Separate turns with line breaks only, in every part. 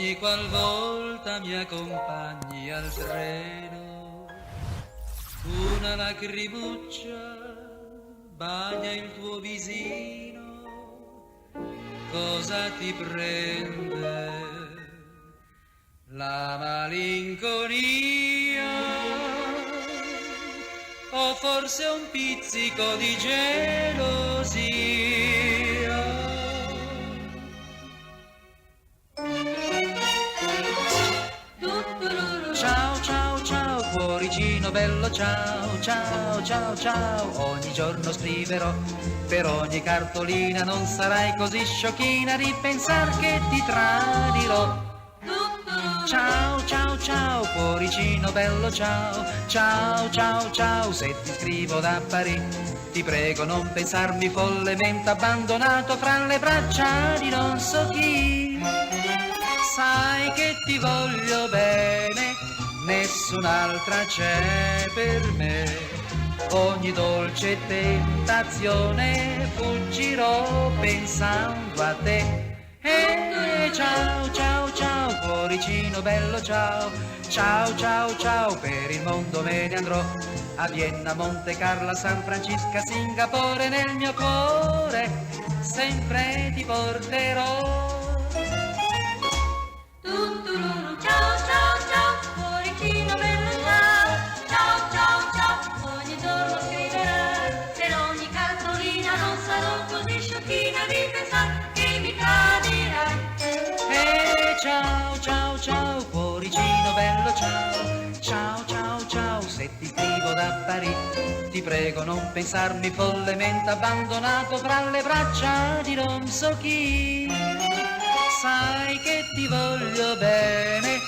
ogni qualvolta mi accompagni al treno, una lacrimuccia bagna il tuo visino, cosa ti prende? La malinconia o forse un pizzico di gelosia? Ciao, ciao, ciao, cuoricino bello, ciao, ciao, ciao, ciao. Ogni giorno scriverò per ogni cartolina, non sarai così sciocchina di pensar che ti tradirò. Ciao, ciao, ciao, cuoricino bello, ciao, ciao, ciao, ciao. Se ti scrivo da Parigi, ti prego non pensarmi follemente abbandonato fra le braccia di non so chi. Sai che ti voglio bene, nessun'altra c'è per me. Ogni dolce tentazione fuggirò pensando a te. E ciao, ciao, ciao, cuoricino bello, ciao, ciao, ciao, ciao, per il mondo me ne andrò. A Vienna, Monte Carlo, San Francisco, Singapore, nel mio cuore sempre ti porterò.
Ciao, ciao, ciao, cuoricino bello, ciao, ciao, ciao, ciao, ogni giorno scriverai, per ogni cartolina non sarò così sciocchina di pensare che mi tradirai.
E ciao, ciao, ciao, cuoricino bello, ciao, ciao, ciao, ciao, se ti scrivo da Parigi, ti prego non pensarmi follemente abbandonato fra le braccia di non so chi. Sai che ti voglio bene,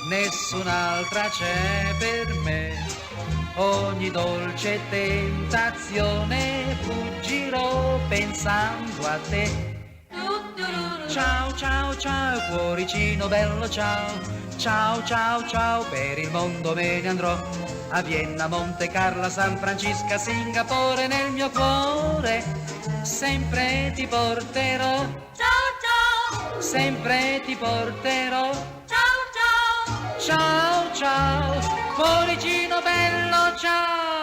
nessun'altra c'è per me. Ogni dolce tentazione fuggirò pensando a te. Ciao, ciao, ciao, cuoricino bello, ciao, ciao, ciao, ciao, per il mondo me ne andrò. A Vienna, Monte Carlo, San Francisco, Singapore, nel mio cuore sempre ti porterò.
Ciao, ciao,
Sempre ti porterò.
ciao, ciao.
Ciao, ciao, cuoricino bello, ciao.